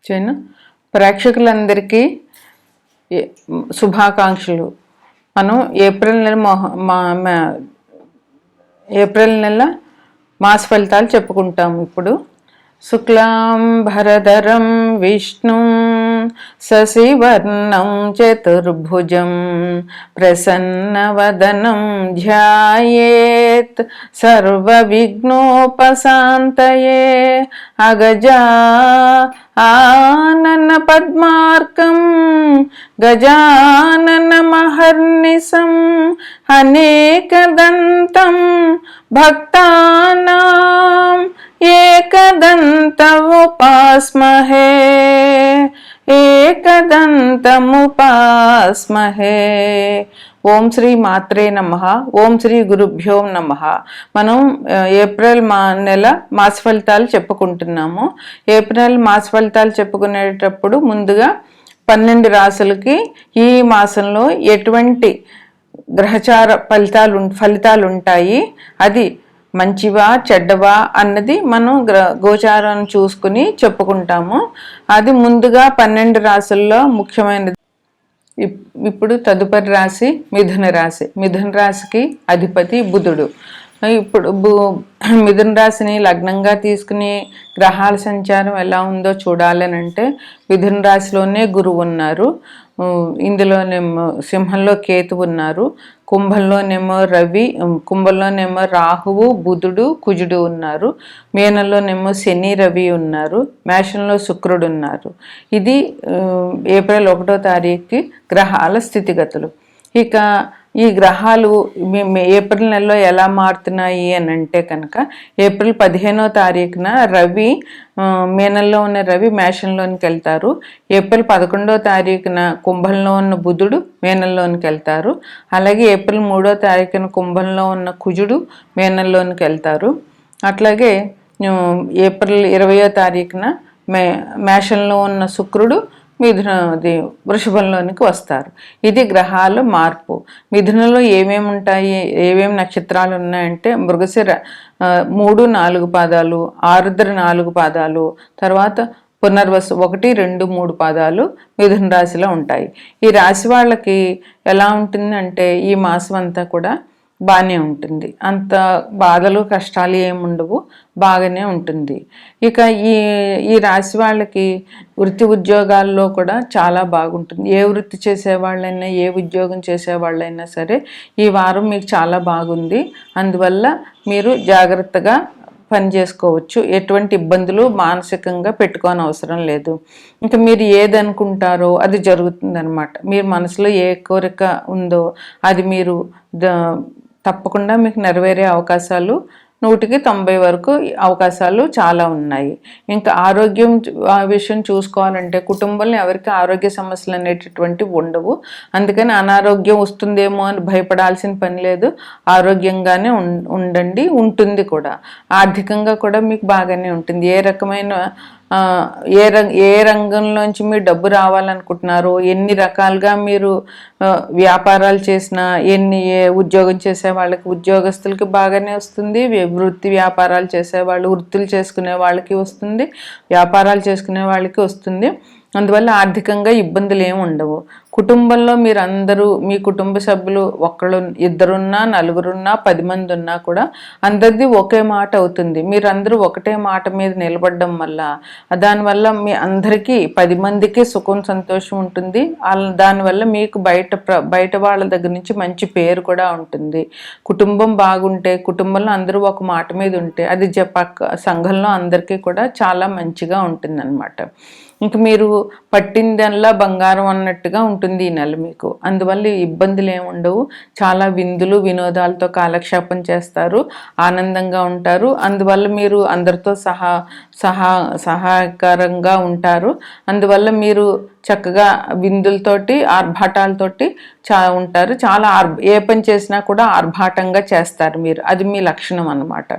చేయను. ప్రేక్షకులందరికీ శుభాకాంక్షలు. మనం ఏప్రిల్ నెల మాస ఫలితాలు చెప్పుకుంటాము. ఇప్పుడు శుక్లాం భరధరం విష్ణుం శశివర్ణం చతుర్భుజం ప్రసన్నవదనం ధ్యాయేత్ సర్వవిఘ్నోపశాంతయే అగజా ఆనన పద్మార్కం గజానన మహర్నిశం అనేకదంతం భక్తానాం ఏకదంతముపాస్మహే ఏకదంతముపాస్మహే. ఓం శ్రీ మాత్రే నమః. ఓం శ్రీ గురుభ్యో నమః. మనం ఏప్రిల్ నెల మాస ఫలితాలు చెప్పుకుంటున్నాము. ఏప్రిల్ మాస ఫలితాలు చెప్పుకునేటప్పుడు ముందుగా 12 రాసులకి ఈ మాసంలో ఎటువంటి గ్రహచార ఫలితాలు ఉంటాయి, అది మంచివా చెడ్డవా అన్నది మనం గోచారం చూసుకుని చెప్పుకుంటాము. అది ముందుగా 12 రాసుల్లో ముఖ్యమైనది. ఇప్పుడు తదుపరి రాశి మిథున రాశి. మిథున రాశికి అధిపతి బుధుడు. ఇప్పుడు మిథున రాశిని లగ్నంగా తీసుకుని గ్రహాల సంచారం ఎలా ఉందో చూడాలనంటే మిథున రాశిలోనే గురువు ఉన్నారు, ఇందులోనేమో సింహంలో కేతు ఉన్నారు, కుంభంలోనేమో రవి, కుంభంలోనేమో రాహువు బుధుడు కుజుడు ఉన్నారు, మీనంలోనేమో శని రవి ఉన్నారు, మేషంలో శుక్రుడు ఉన్నారు. ఇది ఏప్రిల్ 1వ తారీఖుకి గ్రహాల స్థితిగతులు. ఇక ఈ గ్రహాలు ఏప్రిల్ నెలలో ఎలా మారుతున్నాయి అని అంటే కనుక ఏప్రిల్ 15వ తారీఖున రవి మీనంలో ఉన్న రవి మేషంలోనికి వెళ్తారు. ఏప్రిల్ 11వ తారీఖున కుంభంలో ఉన్న బుధుడు మీనంలోనికి వెళ్తారు. అలాగే ఏప్రిల్ 3వ తారీఖున కుంభంలో ఉన్న కుజుడు మీనంలోనికి వెళ్తారు. అట్లాగే ఏప్రిల్ 20వ తారీఖున మేషంలో ఉన్న శుక్రుడు వృషభంలోనికి వస్తారు. ఇది గ్రహాల మార్పు. మిథునంలో ఏమేమి ఉంటాయి, ఏమేమి నక్షత్రాలు ఉన్నాయంటే మృగశిర 3, 4 పాదాలు, ఆరుద్ర 4 పాదాలు, తర్వాత పునర్వసు 1, 2, 3 పాదాలు మిథున రాశిలో ఉంటాయి. ఈ రాశి వాళ్ళకి ఎలా ఉంటుందంటే ఈ మాసం అంతా కూడా బాగానే ఉంటుంది, అంత బాధలు కష్టాలు ఏముండవు, బాగానే ఉంటుంది. ఇక ఈ రాశి వాళ్ళకి వృత్తి ఉద్యోగాల్లో కూడా చాలా బాగుంటుంది. ఏ వృత్తి చేసేవాళ్ళైనా ఏ ఉద్యోగం చేసేవాళ్ళైనా సరే ఈ వారం మీకు చాలా బాగుంది. అందువల్ల మీరు జాగ్రత్తగా పని చేసుకోవచ్చు, ఎటువంటి ఇబ్బందులు మానసికంగా పెట్టుకోని అవసరం లేదు. ఇంకా మీరు ఏది అనుకుంటారో అది జరుగుతుందన్నమాట. మీరు మనసులో ఏ కోరిక ఉందో అది మీరు తప్పకుండా మీకు నెరవేరే అవకాశాలు 100కి 90 వరకు అవకాశాలు చాలా ఉన్నాయి. ఇంకా ఆరోగ్యం విషయం చూసుకోవాలంటే కుటుంబంలో ఎవరికి ఆరోగ్య సమస్యలు అనేటటువంటివి ఉండవు. అందుకని అనారోగ్యం వస్తుందేమో అని భయపడాల్సిన పని లేదు. ఆరోగ్యంగానే ఉండండి, ఉంటుంది కూడా. ఆర్థికంగా కూడా మీకు బాగానే ఉంటుంది. ఏ రకమైన ఏ రంగంలోంచి మీరు డబ్బు రావాలనుకుంటున్నారో, ఎన్ని రకాలుగా మీరు వ్యాపారాలు చేసినా, ఏ ఉద్యోగం చేసే వాళ్ళకి ఉద్యోగస్తులకి బాగానే వస్తుంది, వృత్తి వ్యాపారాలు చేసేవాళ్ళు వృత్తులు చేసుకునే వాళ్ళకి వస్తుంది, వ్యాపారాలు చేసుకునే వాళ్ళకి వస్తుంది. అందువల్ల ఆర్థికంగా ఇబ్బందులు ఏమి ఉండవు. కుటుంబంలో మీరందరూ మీ కుటుంబ సభ్యులు ఇద్దరున్నా 4 10 మంది ఉన్నా కూడా అందరిది ఒకే మాట అవుతుంది. మీరందరూ ఒకటే మాట మీద నిలబడడం వల్ల దానివల్ల మీ అందరికీ 10 మందికి సుఖం సంతోషం ఉంటుంది. దానివల్ల మీకు బయట వాళ్ళ దగ్గర నుంచి మంచి పేరు కూడా ఉంటుంది. కుటుంబం బాగుంటే, కుటుంబంలో అందరూ ఒక మాట మీద ఉంటే అది సంఘంలో అందరికీ కూడా చాలా మంచిగా ఉంటుంది అన్నమాట. ఇంక మీరు పట్టిందల్లా బంగారం అన్నట్టుగా ఉంటుంది ఈ నెల మీకు. అందువల్ల ఇబ్బందులు ఏమి ఉండవు. చాలా విందులు వినోదాలతో కాలక్షేపం చేస్తారు, ఆనందంగా ఉంటారు. అందువల్ల మీరు అందరితో సహాయకరంగా ఉంటారు. అందువల్ల మీరు చక్కగా విందులతోటి ఆర్భాటాలతోటి ఉంటారు. చాలా ఏ పని చేసినా కూడా ఆర్భాటంగా చేస్తారు మీరు, అది మీ లక్షణం అన్నమాట.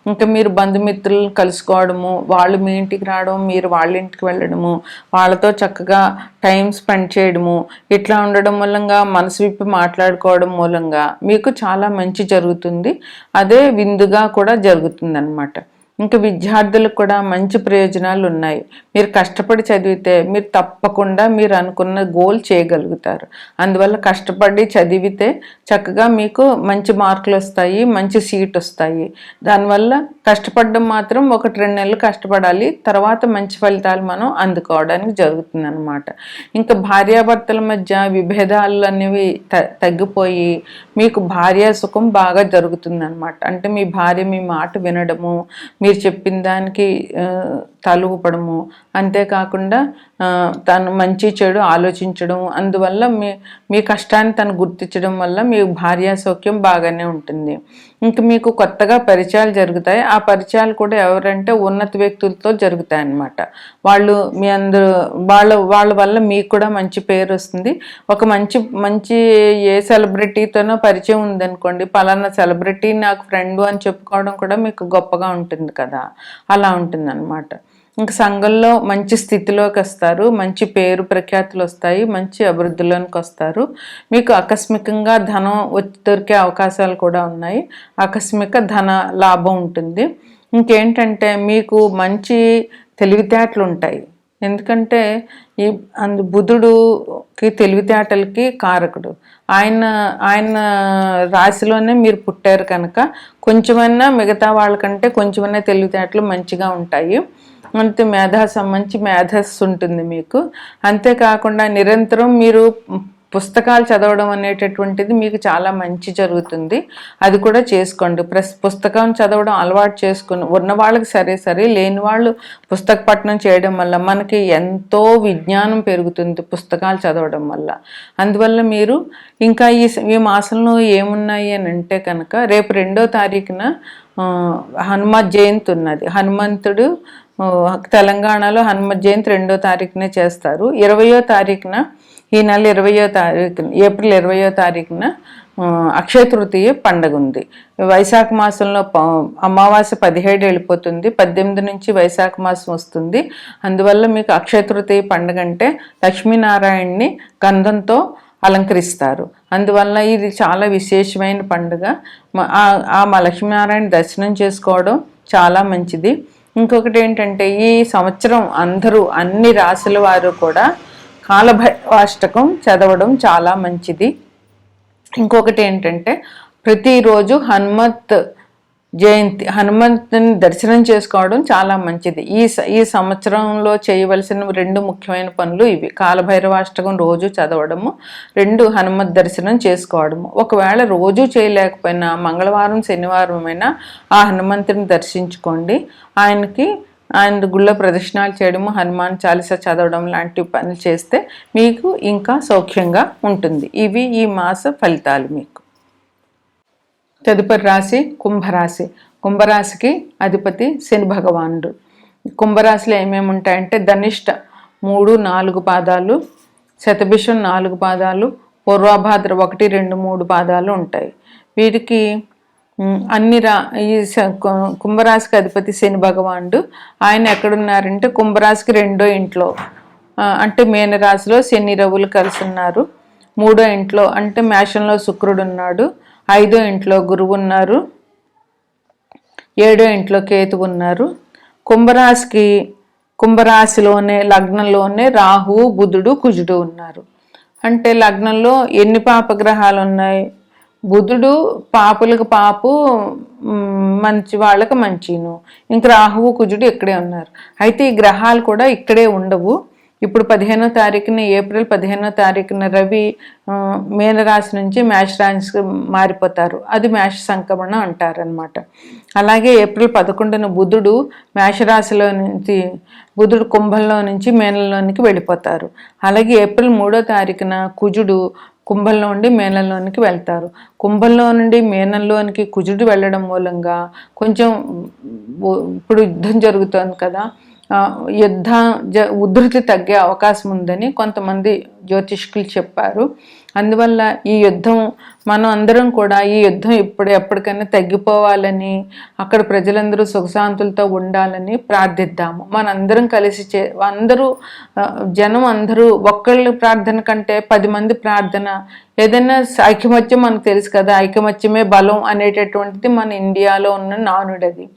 ఇంకా మీరు బంధుమిత్రులను కలుసుకోవడము, వాళ్ళు మీ ఇంటికి రావడం, మీరు వాళ్ళ ఇంటికి వెళ్ళడము, వాళ్ళతో చక్కగా టైం స్పెండ్ చేయడము, ఇట్లా ఉండడం మూలంగా మనసు విప్పి మాట్లాడుకోవడం మూలంగా మీకు చాలా మంచి జరుగుతుంది. అదే విందుగా కూడా జరుగుతుంది అన్నమాట. ఇంకా విద్యార్థులకు కూడా మంచి ప్రయోజనాలు ఉన్నాయి. మీరు కష్టపడి చదివితే మీరు తప్పకుండా మీరు అనుకున్న గోల్ చేయగలుగుతారు. అందువల్ల కష్టపడి చదివితే చక్కగా మీకు మంచి మార్కులు వస్తాయి, మంచి సీట్ వస్తాయి. దానివల్ల కష్టపడడం మాత్రం 1-2 నెలలు కష్టపడాలి, తర్వాత మంచి ఫలితాలు మనం అందుకోవడానికి జరుగుతుంది అనమాట. ఇంకా భార్యాభర్తల మధ్య విభేదాలు అనేవి తగ్గిపోయి మీకు భార్య సుఖం బాగా జరుగుతుంది అనమాట. అంటే మీ భార్య మీ మాట వినడము, మీరు చెప్పిన దానికి తలుపడము, అంతేకాకుండా తను మంచి చెడు ఆలోచించడం, అందువల్ల మీ కష్టాన్ని తను గుర్తించడం వల్ల మీ భార్య సౌఖ్యం బాగానే ఉంటుంది. ఇంక మీకు కొత్తగా పరిచయాలు జరుగుతాయి. ఆ పరిచయాలు కూడా ఎవరంటే ఉన్నత వ్యక్తులతో జరుగుతాయి అన్నమాట. వాళ్ళు మీ అందరూ వాళ్ళ వల్ల మీకు కూడా మంచి పేరు వస్తుంది. ఒక మంచి ఏ సెలబ్రిటీతోనో పరిచయం ఉందనుకోండి, పలానా సెలబ్రిటీ నాకు ఫ్రెండ్ అని చెప్పుకోవడం కూడా మీకు గొప్పగా ఉంటుంది కదా, అలా ఉంటుంది అన్నమాట. ఇంక సంఘంలో మంచి స్థితిలోకి వస్తారు, మంచి పేరు ప్రఖ్యాతులు వస్తాయి, మంచి అభివృద్ధిలోనికి వస్తారు. మీకు ఆకస్మికంగా ధనం దొరికే అవకాశాలు కూడా ఉన్నాయి. ఆకస్మిక ధన లాభం ఉంటుంది. ఇంకేంటంటే మీకు మంచి తెలివితేటలు ఉంటాయి. ఎందుకంటే బుధుడుకి తెలివితేటలకి కారకుడు. ఆయన రాశిలోనే మీరు పుట్టారు కనుక కొంచెమైనా మిగతా వాళ్ళకంటే కొంచెమైనా తెలివితేటలు మంచిగా ఉంటాయి. అంతే మంచి మేధస్సు ఉంటుంది మీకు. అంతేకాకుండా నిరంతరం మీరు పుస్తకాలు చదవడం అనేటటువంటిది మీకు చాలా మంచి జరుగుతుంది. అది కూడా చేసుకోండి. పుస్తకం చదవడం అలవాటు చేసుకుని ఉన్న వాళ్ళకి సరే, లేని వాళ్ళు పుస్తక పఠనం చేయడం వల్ల మనకి ఎంతో విజ్ఞానం పెరుగుతుంది పుస్తకాలు చదవడం వల్ల. అందువల్ల మీరు ఇంకా ఈ మాసంలో ఏమున్నాయి అని అంటే కనుక రేపు 2వ తారీఖున హనుమత్ జయంతి ఉన్నది. హనుమంతుడు తెలంగాణలో హనుమత్ జయంతి 2వ తారీఖునే చేస్తారు. 20వ తారీఖున ఈ నెల 20వ తారీఖున ఏప్రిల్ 20వ తారీఖున అక్షయ తృతీయ పండుగ ఉంది. వైశాఖ మాసంలో అమావాస్య 17 వెళ్ళిపోతుంది, 18 నుంచి వైశాఖ మాసం వస్తుంది. అందువల్ల మీకు అక్షయ తృతీయ పండుగ అంటే లక్ష్మీనారాయణని గంధంతో అలంకరిస్తారు. అందువల్ల ఇది చాలా విశేషమైన పండుగ. మా లక్ష్మీనారాయణ దర్శనం చేసుకోవడం చాలా మంచిది. ఇంకొకటి ఏంటంటే ఈ సంవత్సరం అందరూ అన్ని రాశుల వారు కూడా కాలభైరవాష్టకం చదవడం చాలా మంచిది. ఇంకొకటి ఏంటంటే ప్రతిరోజు హనుమంతుని దర్శనం చేసుకోవడం చాలా మంచిది. ఈ సంవత్సరంలో చేయవలసిన 2 ముఖ్యమైన పనులు ఇవి: కాలభైరవాష్టకం రోజు చదవడము, 2 హనుమత్ దర్శనం చేసుకోవడము. ఒకవేళ రోజు చేయలేకపోయినా మంగళవారం శనివారం అయినా ఆ హనుమంతుని దర్శించుకోండి. ఆయన గుళ్ళ ప్రదక్షిణాలు చేయడము, హనుమాన్ చాలీసా చదవడం లాంటి పనులు చేస్తే మీకు ఇంకా సౌఖ్యంగా ఉంటుంది. ఇవి ఈ మాస ఫలితాలు మీకు. తదుపరి రాశి కుంభరాశి. కుంభరాశికి అధిపతి శని భగవానుడు. కుంభరాశిలో ఏమేమి ఉంటాయంటే ధనిష్ట 3-4 పాదాలు, శతభిషం 4 పాదాలు, పూర్వభాద్ర 1, 2, 3 పాదాలు ఉంటాయి. వీరికి ఈ కుంభరాశికి అధిపతి శని భగవానుడు. ఆయన ఎక్కడున్నారంటే కుంభరాశికి 2వ ఇంట్లో, అంటే మీనరాశిలో శని రవులు కలిసి ఉన్నారు. 3వ ఇంట్లో అంటే మేషంలో శుక్రుడు ఉన్నాడు. 5వ ఇంట్లో గురువు ఉన్నారు. 7వ ఇంట్లో కేతువు ఉన్నారు. కుంభరాశిలోనే లగ్నంలోనే రాహువు, బుధుడు, కుజుడు ఉన్నారు. అంటే లగ్నంలో ఎన్ని పాపగ్రహాలు ఉన్నాయి? బుధుడు పాపులకు పాపు, మంచి వాళ్ళకి మంచిను. ఇంకా రాహువు, కుజుడు ఇక్కడే ఉన్నారు. అయితే ఈ గ్రహాలు కూడా ఇక్కడే ఉండవు. ఇప్పుడు 15వ తారీఖున ఏప్రిల్ 15వ తారీఖున రవి మీనరాశి నుంచి మేషరాశికి మారిపోతారు. అది మేష సంక్రమణ అంటారనమాట. అలాగే ఏప్రిల్ 11న బుధుడు కుంభంలో నుంచి మీనంలోనికి వెళ్ళిపోతారు. అలాగే ఏప్రిల్ 3వ తారీఖున కుజుడు కుంభంలో నుండి మీనంలోనికి వెళ్తారు. కుంభంలో నుండి మీనంలోనికి కుజుడు వెళ్ళడం మూలంగా కొంచెం ఇప్పుడు యుద్ధం జరుగుతోంది కదా, ఉధృతి తగ్గే అవకాశం ఉందని కొంతమంది జ్యోతిష్కులు చెప్పారు. అందువల్ల ఈ యుద్ధం మనం అందరం కూడా ఈ యుద్ధం ఎప్పటికైనా తగ్గిపోవాలని, అక్కడ ప్రజలందరూ సుఖశాంతులతో ఉండాలని ప్రార్థిద్దాము. మనందరం కలిసి జనం అందరూ ఒక్కళ్ళ ప్రార్థన కంటే 10 మంది ప్రార్థన, ఏదైనా ఐకమత్యం మనకు తెలుసు కదా, ఐకమత్యమే బలం అనేటటువంటిది మన ఇండియాలో ఉన్న నానుడది.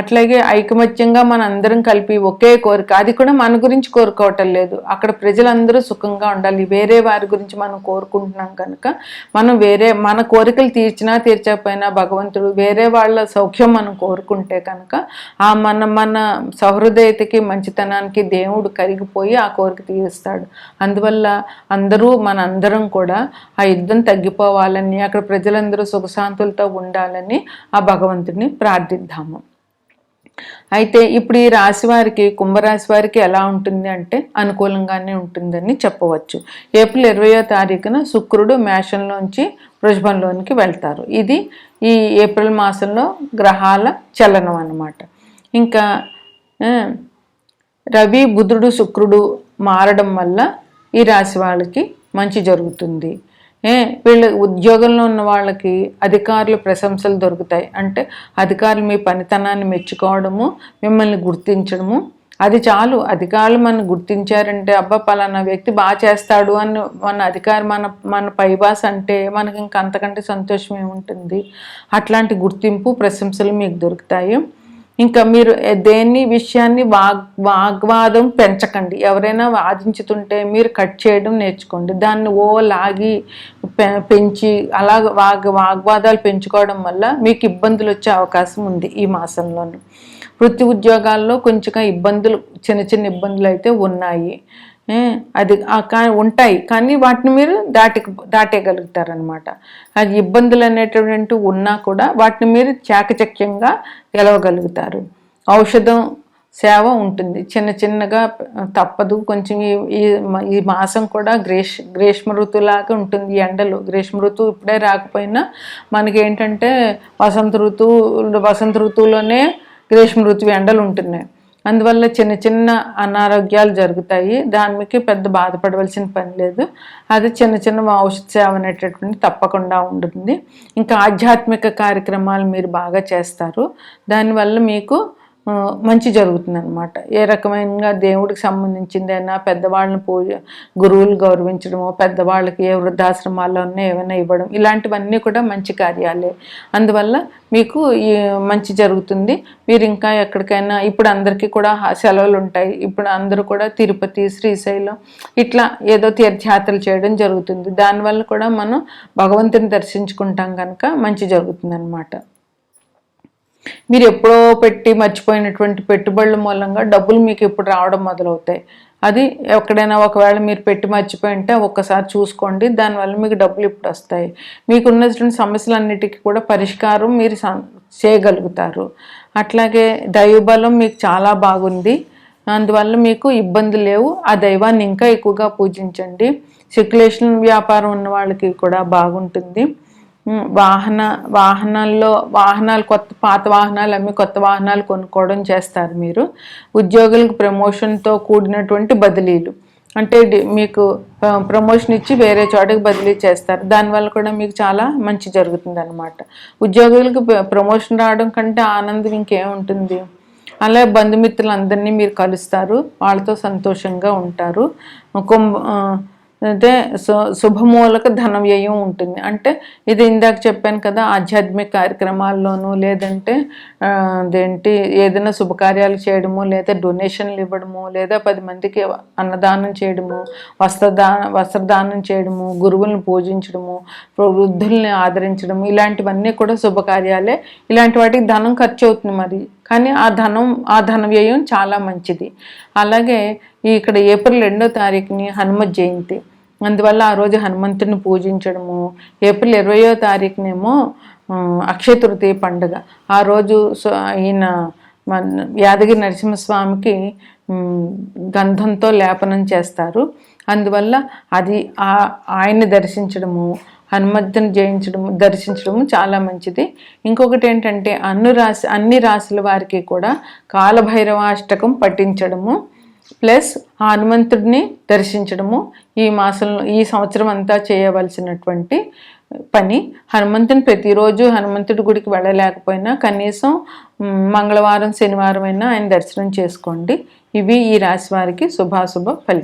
అట్లాగే ఐకమత్యంగా మన అందరం కలిపి ఒకే కోరిక, అది కూడా మన గురించి కోరుకోవటం లేదు, అక్కడ ప్రజలందరూ సుఖంగా ఉండాలి, వేరే వారి గురించి మనం కోరుకుంటున్నాం కనుక మనం మన కోరికలు తీర్చినా తీర్చకపోయినా భగవంతుడు వేరే వాళ్ళ సౌఖ్యం మనం కోరుకుంటే కనుక ఆ మన సహృదయతకి మంచితనానికి దేవుడు కరిగిపోయి ఆ కోరిక తీరుస్తాడు. అందువల్ల మనందరం కూడా ఆ యుద్ధం తగ్గిపోవాలని, అక్కడ ప్రజలందరూ సుఖశాంతులతో ఉండాలని ఆ భగవంతుడిని ప్రార్థిద్దాము. అయితే ఇప్పుడు ఈ రాశి వారికి, కుంభరాశి వారికి ఎలా ఉంటుంది అంటే అనుకూలంగానే ఉంటుందని చెప్పవచ్చు. ఏప్రిల్ 20వ తారీఖున శుక్రుడు మేషంలోంచి వృషభంలోనికి వెళ్తారు. ఇది ఈ ఏప్రిల్ మాసంలో గ్రహాల చలనం అన్నమాట. ఇంకా రవి, బుధుడు, శుక్రుడు మారడం వల్ల ఈ రాశి వాళ్ళకి మంచి జరుగుతుంది. వీళ్ళ ఉద్యోగంలో ఉన్న వాళ్ళకి అధికారులు ప్రశంసలు దొరుకుతాయి. అంటే అధికారులు మీ పనితనాన్ని మెచ్చుకోవడము, మిమ్మల్ని గుర్తించడము, అది చాలు. అధికారులు మనం గుర్తించారంటే అబ్బా పలానా వ్యక్తి బాగా చేస్తాడు అని మన అధికారి మన పైబాస్ అంటే మనకి ఇంకా అంతకంటే సంతోషం ఏముంటుంది. అట్లాంటి గుర్తింపు, ప్రశంసలు మీకు దొరుకుతాయి. ఇంకా మీరు దేన్ని విషయాన్ని వాగ్వాదం పెంచకండి. ఎవరైనా వాదించుతుంటే మీరు కట్ చేయడం నేర్చుకోండి. దాన్ని లాగి పెంచి అలా వాగ్వాదాలు పెంచుకోవడం వల్ల మీకు ఇబ్బందులు వచ్చే అవకాశం ఉంది ఈ మాసంలోనూ. వృత్తి ఉద్యోగాల్లో కొంచెం ఇబ్బందులు, చిన్న ఇబ్బందులు అయితే ఉన్నాయి. అది ఉంటాయి, కానీ వాటిని మీరు దాటేయగలుగుతారనమాట. అది ఇబ్బందులు అనేటువంటి ఉన్నా కూడా వాటిని మీరు చాకచక్యంగా గెలవగలుగుతారు. ఔషధం సేవ ఉంటుంది, చిన్నగా తప్పదు. కొంచెం ఈ మాసం కూడా గ్రీష్మ ఋతువులాగా ఉంటుంది. ఎండలు గ్రీష్మ ఋతువు ఇప్పుడే రాకపోయినా మనకి ఏంటంటే వసంత ఋతువులోనే గ్రీష్మ ఋతువు ఎండలు ఉంటున్నాయి. అందువల్ల చిన్న అనారోగ్యాలు జరుగుతాయి. దానికి పెద్ద బాధపడవలసిన పని లేదు. అది చిన్న ఔషధ సేవ అనేటటువంటి తప్పకుండా ఉంటుంది. ఇంకా ఆధ్యాత్మిక కార్యక్రమాలు మీరు బాగా చేస్తారు. దానివల్ల మీకు మంచి జరుగుతుంది అనమాట. ఏ రకమైన దేవుడికి సంబంధించిందైనా పెద్దవాళ్ళని గురువులు గౌరవించడము, పెద్దవాళ్ళకి ఏ వృద్ధాశ్రమాల్లో ఏమైనా ఇవ్వడం, ఇలాంటివన్నీ కూడా మంచి కార్యాలే. అందువల్ల మీకు మంచి జరుగుతుంది. మీరు ఇంకా ఎక్కడికైనా, ఇప్పుడు అందరికీ కూడా సెలవులు ఉంటాయి. ఇప్పుడు అందరూ కూడా తిరుపతి, శ్రీశైలం ఇట్లా ఏదో తీర్థయాత్రలు చేయడం జరుగుతుంది. దానివల్ల కూడా మనం భగవంతుని దర్శించుకుంటాం కనుక మంచి జరుగుతుంది అన్నమాట. మీరు ఎప్పుడో పెట్టి మర్చిపోయినటువంటి పెట్టుబడుల మూలంగా డబ్బులు మీకు ఇప్పుడు రావడం మొదలవుతాయి. అది ఎక్కడైనా ఒకవేళ మీరు పెట్టి మర్చిపోయి ఉంటే ఒక్కసారి చూసుకోండి. దానివల్ల మీకు డబ్బులు ఇప్పుడు వస్తాయి. మీకు ఉన్నటువంటి సమస్యలన్నిటికీ కూడా పరిష్కారం మీరు చేయగలుగుతారు. అట్లాగే దైవబలం మీకు చాలా బాగుంది. అందువల్ల మీకు ఇబ్బందులు లేవు. ఆ దైవాన్ని ఇంకా ఎక్కువగా పూజించండి. సర్క్యులేషన్ వ్యాపారం ఉన్న వాళ్ళకి కూడా బాగుంటుంది. వాహనాలు పాత వాహనాలు అమ్మి కొత్త వాహనాలు కొనుక్కోవడం చేస్తారు మీరు. ఉద్యోగులకు ప్రమోషన్తో కూడినటువంటి బదిలీలు, అంటే మీకు ప్రమోషన్ ఇచ్చి వేరే చోటకి బదిలీ చేస్తారు. దానివల్ల కూడా మీకు చాలా మంచి జరుగుతుంది అన్నమాట. ఉద్యోగులకు ప్రమోషన్ రావడం కంటే ఆనందం ఇంకేముంటుంది. అలా బంధుమిత్రులందరినీ మీరు కలుస్తారు, వాళ్ళతో సంతోషంగా ఉంటారు. అయితే శుభమూలక ధన వ్యయం ఉంటుంది. అంటే ఇది ఇందాక చెప్పాను కదా, ఆధ్యాత్మిక కార్యక్రమాల్లోనూ లేదంటే ఏదైనా శుభకార్యాలు చేయడము, లేదా డొనేషన్లు ఇవ్వడము, లేదా 10 మందికి అన్నదానం చేయడము, వస్త్రదానం చేయడము, గురువులను పూజించడము, వృద్ధుల్ని ఆదరించడము, ఇలాంటివన్నీ కూడా శుభకార్యాలే. ఇలాంటి వాటికి ధనం ఖర్చు అవుతుంది మరి, కానీ ఆ ధన వ్యయం చాలా మంచిది. అలాగే ఇక్కడ ఏప్రిల్ 2వ తారీఖుని హనుమత్ జయంతి, అందువల్ల ఆ రోజు హనుమంతుడిని పూజించడము. ఏప్రిల్ 20వ తారీఖునేమో అక్షయ తృతీయ పండుగ. ఆ రోజు ఈయన యాదగిరి నరసింహస్వామికి గంధంతో లేపనం చేస్తారు. అందువల్ల అది ఆయన్ని దర్శించడము, హనుమంతుని దర్శించడము చాలా మంచిది. ఇంకొకటి ఏంటంటే అన్ని రాశుల వారికి కూడా కాలభైరవాష్టకం పఠించడము ప్లస్ హనుమంతుడిని దర్శించడము ఈ సంవత్సరం అంతా చేయవలసినటువంటి పని. హనుమంతుని ప్రతిరోజు హనుమంతుడి గుడికి వెళ్ళలేకపోయినా కనీసం మంగళవారం, శనివారం అయినా ఆయన దర్శనం చేసుకోండి. ఇవి ఈ రాశి వారికి శుభాశుభ ఫలితాలు.